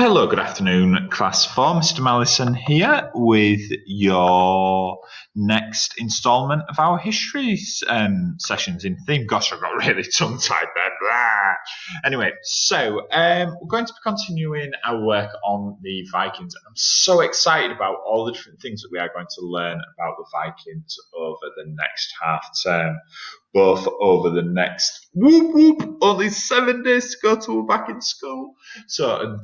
Hello, good afternoon, Class 4. Mr. Mallison here with your next instalment of our history sessions in theme. Gosh, I got really tongue-tied there. Blah. Anyway, so we're going to be continuing our work on the Vikings. I'm so excited about all the different things that we are going to learn about the Vikings over the next half term. Both over the next only 7 days to go till we're back in school. So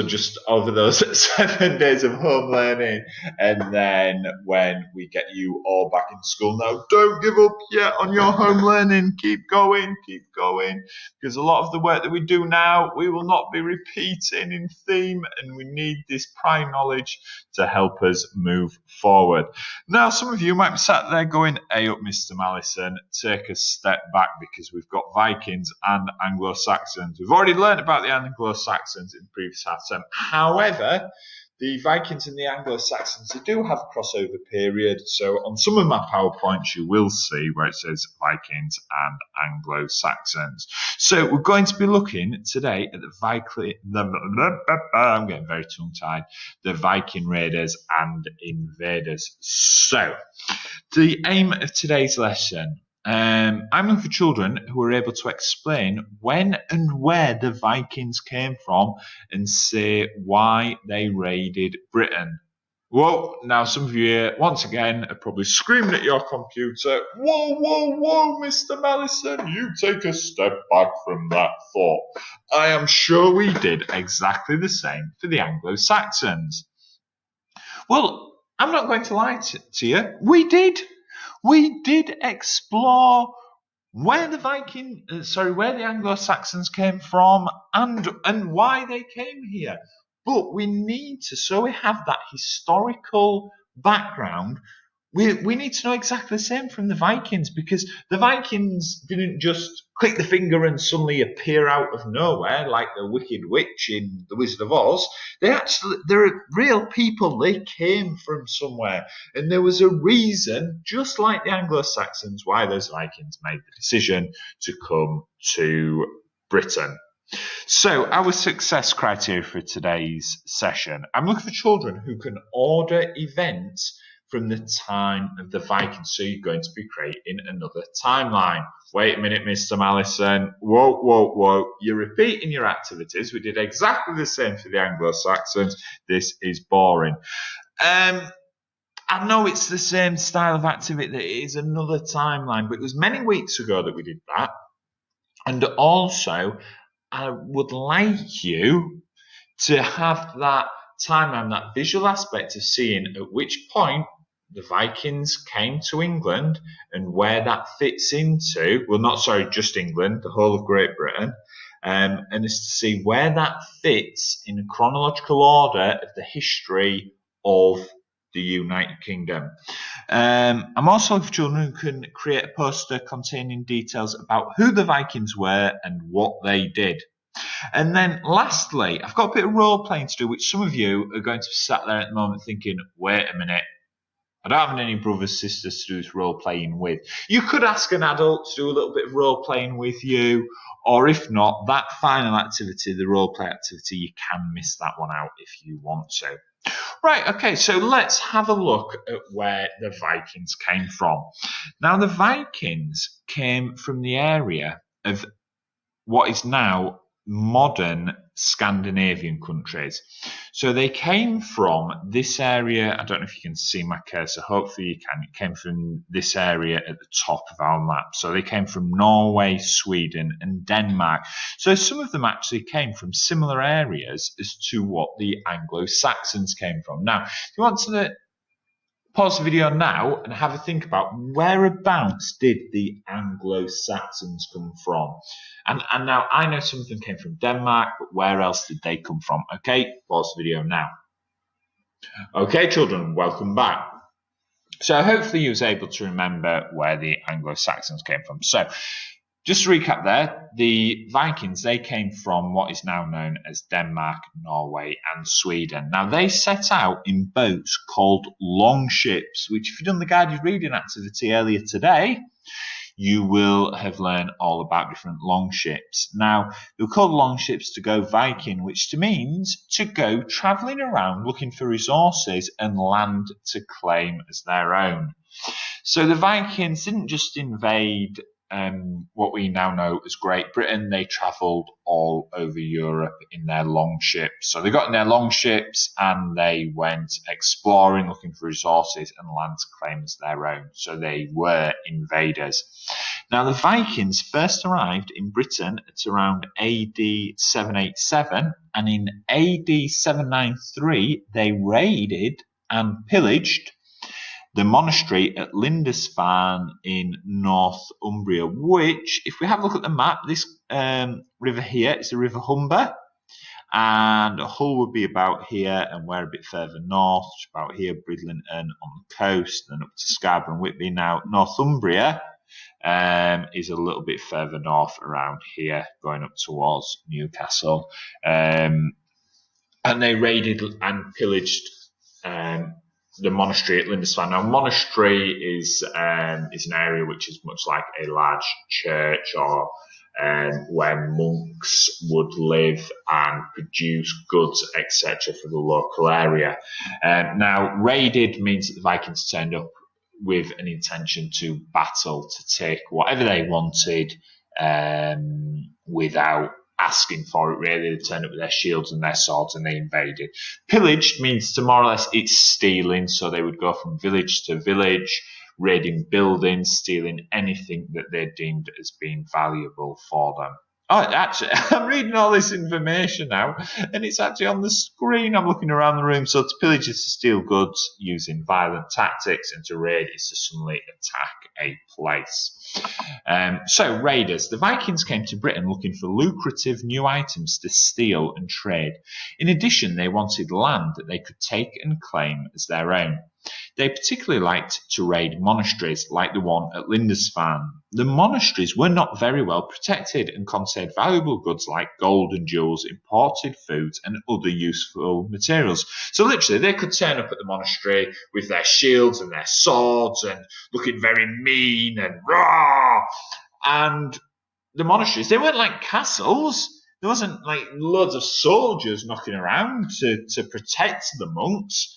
just over those 7 days of home learning, and then when we get you all back in school. Now, don't give up yet on your home learning. Keep going, because a lot of the work that we do now, we will not be repeating in theme, and we need this prior knowledge to help us move forward. Now, some of you might be sat there going, hey up, Mr. Mallison, take a step back because we've got Vikings and Anglo-Saxons. We've already learned about the Anglo-Saxons in previous half term. However, the Vikings and the Anglo-Saxons, they do have a crossover period. So on some of my PowerPoints, you will see where it says Vikings and Anglo-Saxons. So we're going to be looking today at I'm getting very tongue-tied, the Viking Raiders and Invaders. So the aim of today's lesson, I'm looking for children who are able to explain when and where the Vikings came from and say why they raided Britain. Whoa, now some of you here, once again, are probably screaming at your computer, whoa, Mr. Mallison, you take a step back from that thought. I am sure we did exactly the same for the Anglo-Saxons. Well, I'm not going to lie to you, we did. We did explore where the Anglo-Saxons came from and why they came here. But we need to, so we have that historical background, we need to know exactly the same from the Vikings, because the Vikings didn't just click the finger and suddenly appear out of nowhere like the Wicked Witch in The Wizard of Oz. They're real people. They came from somewhere. And there was a reason, just like the Anglo-Saxons, why those Vikings made the decision to come to Britain. So our success criteria for today's session, I'm looking for children who can order events from the time of the Vikings. So you're going to be creating another timeline. Wait a minute, Mr. Mallison. Whoa. You're repeating your activities. We did exactly the same for the Anglo-Saxons. This is boring. I know it's the same style of activity. It is another timeline, but it was many weeks ago that we did that. And also, I would like you to have that timeline, that visual aspect of seeing at which point the Vikings came to England and where that fits into, just England, the whole of Great Britain, and is to see where that fits in a chronological order of the history of the United Kingdom. I'm also looking for children who can create a poster containing details about who the Vikings were and what they did. And then lastly, I've got a bit of role playing to do, which some of you are going to be sat there at the moment thinking, wait a minute, I don't have any brothers, sisters to do this role playing with. You could ask an adult to do a little bit of role playing with you, or if not, that final activity, the role play activity, you can miss that one out if you want to. Right, okay, so let's have a look at where the Vikings came from. Now, the Vikings came from the area of what is now modern Scandinavian countries. So they came from this area. I don't know if you can see my cursor. Hopefully you can. It came from this area at the top of our map. So they came from Norway, Sweden, and Denmark. So some of them actually came from similar areas as to what the Anglo-Saxons came from. Now, if you want to pause the video now and have a think about whereabouts did the Anglo-Saxons come from. And now I know some of them came from Denmark, but where else did they come from? Okay, pause the video now. Okay, children, welcome back. So hopefully you was able to remember where the Anglo-Saxons came from. So just to recap there, the Vikings, they came from what is now known as Denmark, Norway, and Sweden. Now, they set out in boats called long ships, which if you've done the guided reading activity earlier today, you will have learned all about different longships. Now, they were called longships to go Viking, which means to go travelling around looking for resources and land to claim as their own. So the Vikings didn't just invade what we now know as Great Britain. They travelled all over Europe in their longships. So they got in their longships and they went exploring, looking for resources and land to claim as their own. So they were invaders. Now the Vikings first arrived in Britain at around AD 787, and in AD 793 they raided and pillaged the monastery at Lindisfarne in Northumbria, which, if we have a look at the map, this river here is the River Humber, and Hull would be about here, and we're a bit further north, about here, Bridlington on the coast, and up to Scarborough and Whitby. Now, Northumbria is a little bit further north around here, going up towards Newcastle, and they raided and pillaged the monastery at Lindisfarne. Now, monastery is an area which is much like a large church, or where monks would live and produce goods, etc., for the local area. Now, raided means that the Vikings turned up with an intention to battle, to take whatever they wanted without asking for it, really. They turned up with their shields and their swords and they invaded. Pillaged means to more or less it's stealing, so they would go from village to village, raiding buildings, stealing anything that they deemed as being valuable for them. Oh, actually, I'm reading all this information now, and it's actually on the screen. I'm looking around the room. So to pillage is to steal goods using violent tactics, and to raid is to suddenly attack a place. So raiders. The Vikings came to Britain looking for lucrative new items to steal and trade. In addition, they wanted land that they could take and claim as their own. They particularly liked to raid monasteries like the one at Lindisfarne. The monasteries were not very well protected and contained valuable goods like gold and jewels, imported foods, and other useful materials. So literally, they could turn up at the monastery with their shields and their swords and looking very mean and raw. And the monasteries, they weren't like castles. There wasn't like loads of soldiers knocking around to protect the monks.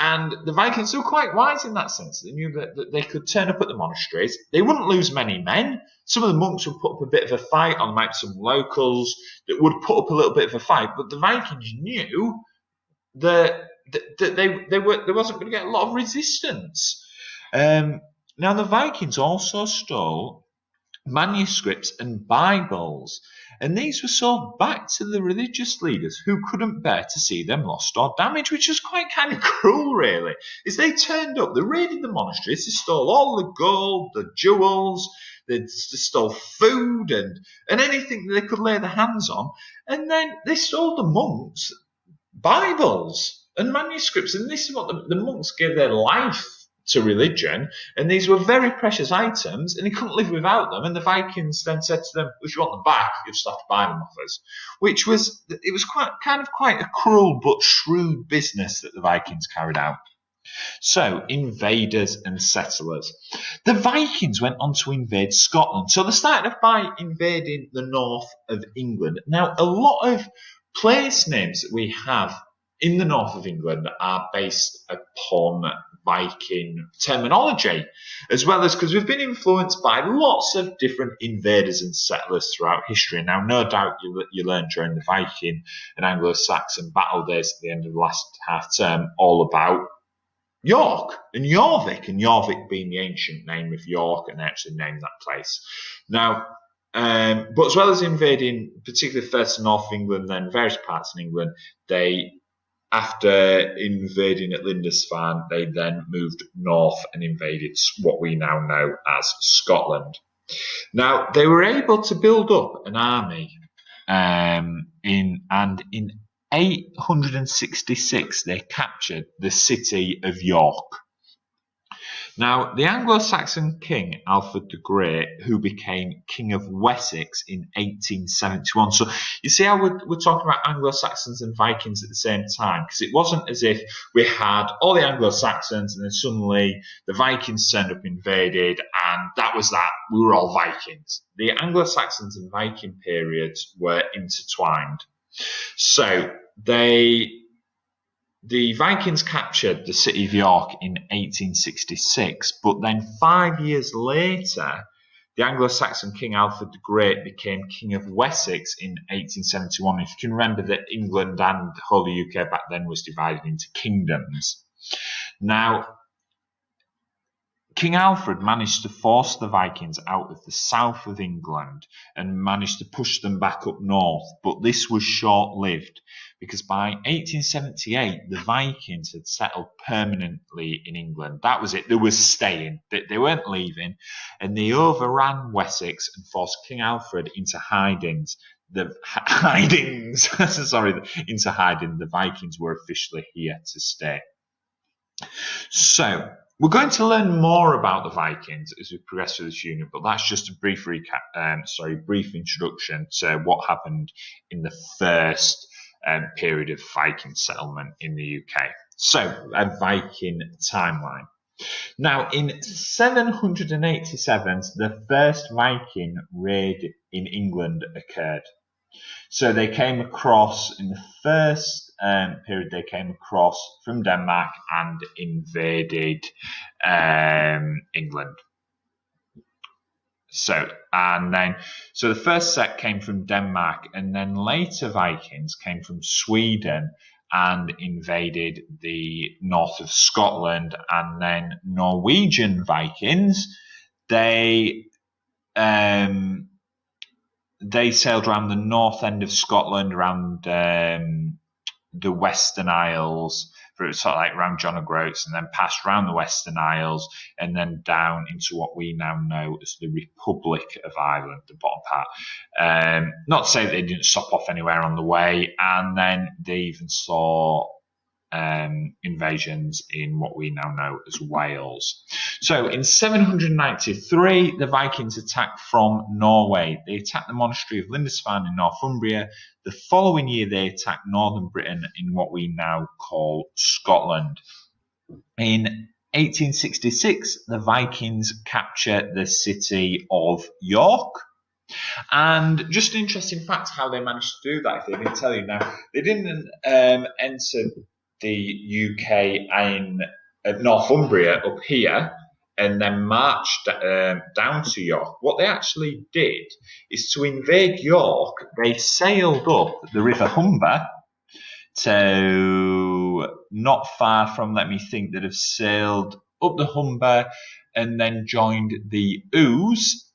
And the Vikings were quite wise in that sense. They knew that they could turn up at the monasteries. They wouldn't lose many men. Some of the monks would put up a bit of a fight, or there might be some locals that would put up a little bit of a fight. But the Vikings knew that there wasn't going to get a lot of resistance. Now, the Vikings also stole manuscripts and Bibles, and these were sold back to the religious leaders who couldn't bear to see them lost or damaged, which was quite kind of cruel, really. As they turned up, they raided the monasteries, they stole all the gold, the jewels, they stole food and anything that they could lay their hands on, and then they stole the monks' Bibles and manuscripts, and this is what the monks gave their life to religion, and these were very precious items, and he couldn't live without them. And the Vikings then said to them, if you want them back, you just have to buy them off us. Which was, it was quite a cruel but shrewd business that the Vikings carried out. So, invaders and settlers. The Vikings went on to invade Scotland. So they started off by invading the north of England. Now, a lot of place names that we have in the north of England are based upon Viking terminology, as well as because we've been influenced by lots of different invaders and settlers throughout history. Now, no doubt you learned during the Viking and Anglo-Saxon battle days at the end of the last half term all about York and Jorvik, and Jorvik being the ancient name of York, and they actually named that place. Now, but as well as invading, particularly first in North England, then various parts in England, after invading at Lindisfarne, they then moved north and invaded what we now know as Scotland. Now, they were able to build up an army, in 866 they captured the city of York. Now, the Anglo-Saxon king, Alfred the Great, who became King of Wessex in 1871. So you see how we're talking about Anglo-Saxons and Vikings at the same time? Because it wasn't as if we had all the Anglo-Saxons and then suddenly the Vikings turned up, invaded, and that was that. We were all Vikings. The Anglo-Saxons and Viking periods were intertwined. So the Vikings captured the city of York in 1866, but then 5 years later, the Anglo-Saxon King Alfred the Great became King of Wessex in 1871. If you can remember that England and the whole of the UK back then was divided into kingdoms. Now, King Alfred managed to force the Vikings out of the south of England and managed to push them back up north, but this was short-lived because by 1878 the Vikings had settled permanently in England. That was it. They were staying. They weren't leaving, and they overran Wessex and forced King Alfred into hidings. Into hiding. The Vikings were officially here to stay. So, we're going to learn more about the Vikings as we progress through this unit, but that's just a brief brief introduction to what happened in the first period of Viking settlement in the UK. So, a Viking timeline. Now, in 787, the first Viking raid in England occurred. So they came across, in the first period, they came across from Denmark and invaded England. So the first set came from Denmark, and then later Vikings came from Sweden and invaded the north of Scotland, and then Norwegian Vikings, they sailed around the north end of Scotland, around the Western Isles, sort of like around John O'Groats, and then passed around the Western Isles, and then down into what we now know as the Republic of Ireland, the bottom part. Not to say that they didn't stop off anywhere on the way, and then they even saw invasions in what we now know as Wales. So in 793, the Vikings attacked from Norway. They attacked the monastery of Lindisfarne in Northumbria. The following year, they attacked northern Britain in what we now call Scotland. In 1866, the Vikings captured the city of York. And just an interesting fact how they managed to do that, if they didn't tell you. Now, they didn't enter the UK in Northumbria up here and then marched down to York. What they actually did is to invade York, they sailed up the River Humber to not far from, let me think, that have sailed up the Humber and then joined the Ouse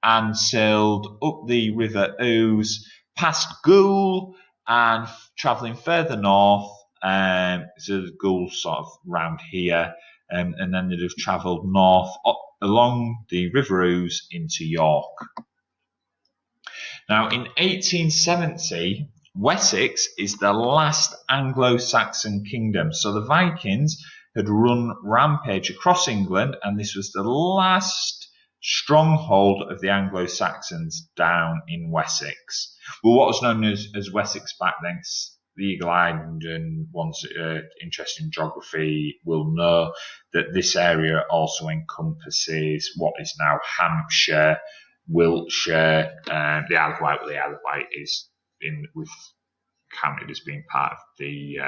and sailed up the River Ouse, past Goole, and travelling further north, so Goole's sort of round here, and then they'd have travelled north along the River Ouse into York. Now, in 1870, Wessex is the last Anglo-Saxon kingdom. So the Vikings had run rampage across England, and this was the last stronghold of the Anglo-Saxons down in Wessex. Well, what was known as Wessex back then, the eagle-eyed and ones interested in geography will know that this area also encompasses what is now Hampshire, Wiltshire, the Isle of Wight. Well, the Isle of Wight is counted as being part of the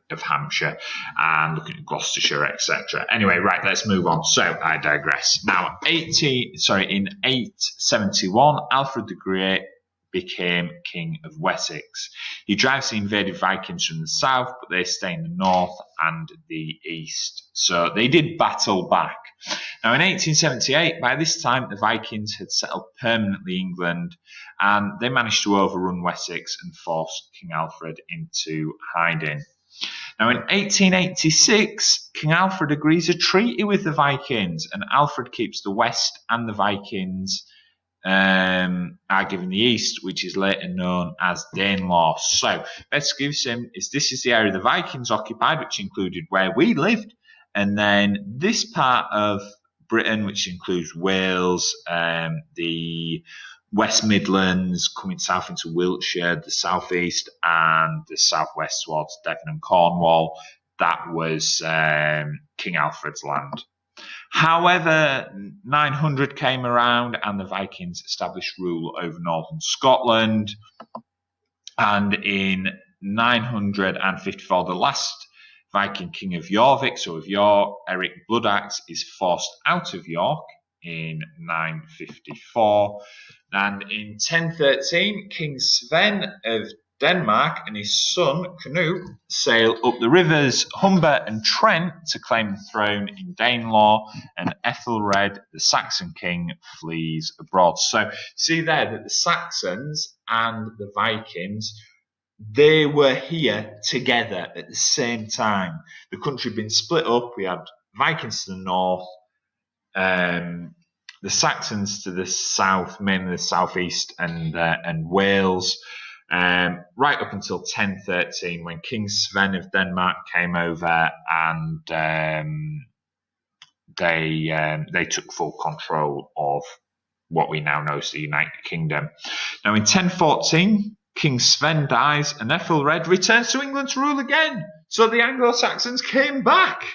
of Hampshire, and looking at Gloucestershire, etc. Anyway, right, let's move on. So I digress. Now, in 871, Alfred the Great became King of Wessex. He drives the invaded Vikings from the south, but they stay in the north and the east. So they did battle back. Now, in 1878, by this time, the Vikings had settled permanently in England, and they managed to overrun Wessex and force King Alfred into hiding. Now, in 1886, King Alfred agrees a treaty with the Vikings, and Alfred keeps the west, and the Vikings are given the east, which is later known as Danelaw. So, best gives him is this is the area the Vikings occupied, which included where we lived, And then this part of Britain, which includes Wales, the West Midlands, coming south into Wiltshire, the southeast, and the southwest towards Devon and Cornwall, that was King Alfred's land. However, 900 came around and the Vikings established rule over northern Scotland. And in 954, the last Viking king of Jorvik, so of York, Eric Bloodaxe, is forced out of York in 954. And in 1013, King Sven of Denmark and his son Canute sail up the rivers Humber and Trent to claim the throne in Danelaw, and Ethelred, the Saxon king, flees abroad. So see there that the Saxons and the Vikings, they were here together at the same time. The country had been split up. We had Vikings to the north, the Saxons to the south, mainly the southeast, and Wales. Right up until 1013, when King Sven of Denmark came over and they took full control of what we now know as the United Kingdom. Now, in 1014, King Sven dies, and Ethelred returns to England to rule again. So the Anglo-Saxons came back.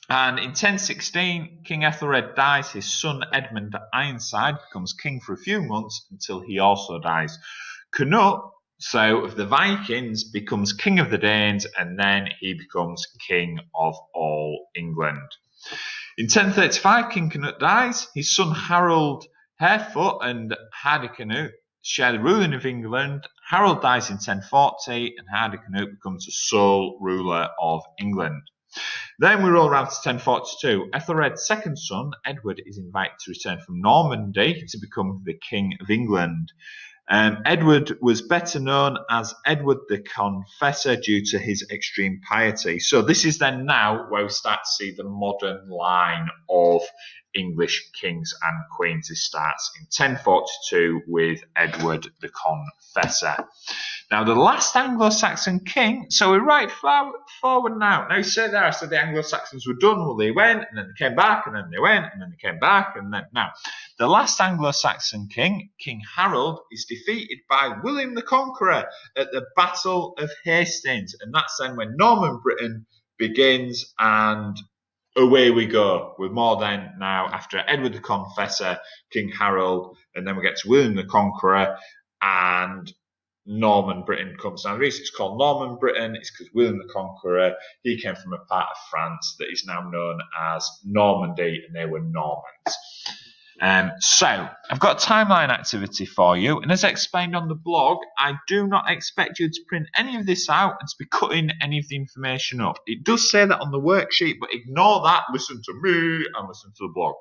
And in 1016, King Ethelred dies. His son Edmund Ironside becomes king for a few months until he also dies. Canute, so of the Vikings, becomes king of the Danes, and then he becomes king of all England. In 1035, King Canute dies. His son Harold Harefoot and Hardicanute share the ruling of England. Harold dies in 1040, and Hardicanute becomes the sole ruler of England. Then we roll around to 1042. Ethelred's second son, Edward, is invited to return from Normandy to become the King of England. Edward was better known as Edward the Confessor due to his extreme piety. So this is then now where we start to see the modern line of English kings and queens. It starts in 1042 with Edward the Confessor. Now, the last Anglo-Saxon king, so we're right forward now. Now, you say there, I said the Anglo-Saxons were done. Well, they went, and then they came back, and then they went, and then they came back, and then now. The last Anglo-Saxon king, King Harold, is defeated by William the Conqueror at the Battle of Hastings. And that's then when Norman Britain begins, and away we go. With more then now, after Edward the Confessor, King Harold, and then we get to William the Conqueror, and Norman Britain comes. Now, the reason it's called Norman Britain is because William the Conqueror, he came from a part of France that is now known as Normandy, and they were Normans. So, I've got a timeline activity for you, and as explained on the blog, I do not expect you to print any of this out and to be cutting any of the information up. It does say that on the worksheet, but ignore that, listen to me, and listen to the blog.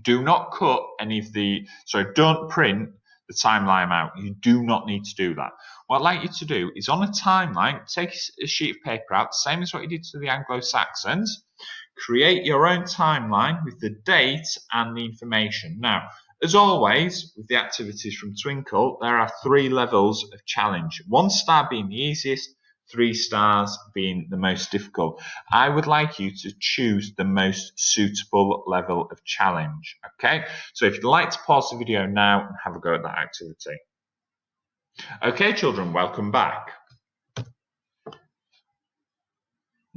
Do not cut any of the, so don't print the timeline out. You do not need to do that. What I'd like you to do is on a timeline, take a sheet of paper out, same as what you did to the Anglo-Saxons, create your own timeline with the date and the information. Now, as always, with the activities from Twinkle, there are 3 levels of challenge. 1 star being the easiest, 3 stars being the most difficult. I would like you to choose the most suitable level of challenge. Okay, so if you'd like to pause the video now and have a go at that activity. Okay, children, welcome back.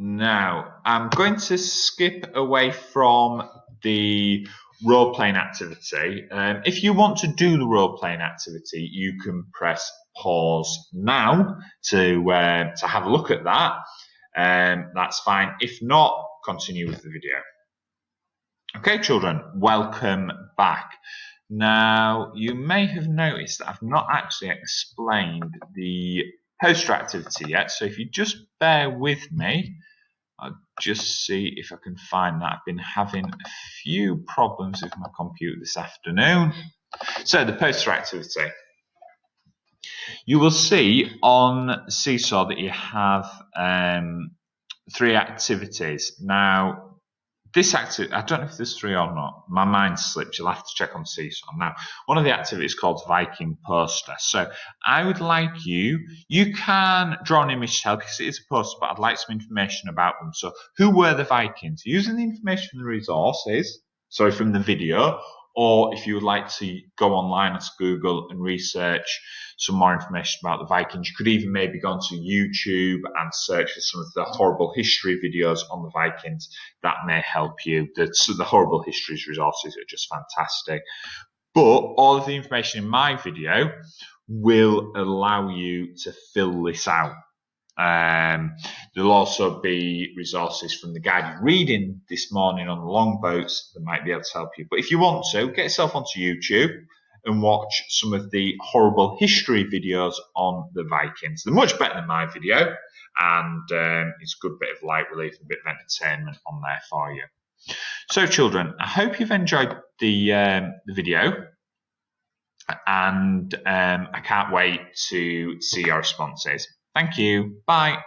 Now, I'm going to skip away from the role-playing activity. If you want to do the role-playing activity, you can press pause now to have a look at that. That's fine. If not, continue with the video. Okay, children, welcome back. Now, you may have noticed that I've not actually explained the poster activity yet, so if you just bear with me, I'll just see if I can find that. I've been having a few problems with my computer this afternoon. So, the poster activity. You will see on Seesaw that you have 3 activities. Now, this activity, I don't know if there's 3 or not. My mind slipped. You'll have to check on Seesaw. Now, one of the activities is called Viking Poster. So I would like you can draw an image to help because it is a poster, but I'd like some information about them. So who were the Vikings? Using the information from the resources, sorry, from the video, or if you would like to go online to Google and research some more information about the Vikings, you could even maybe go onto YouTube and search for some of the horrible history videos on the Vikings. That may help you. The horrible histories resources are just fantastic. But all of the information in my video will allow you to fill this out. There'll also be resources from the guided reading this morning on the longboats that might be able to help you. But if you want to, get yourself onto YouTube and watch some of the horrible history videos on the Vikings. They're much better than my video, and it's a good bit of light relief, a bit of entertainment on there for you. So, children, I hope you've enjoyed the video, and I can't wait to see your responses. Thank you. Bye.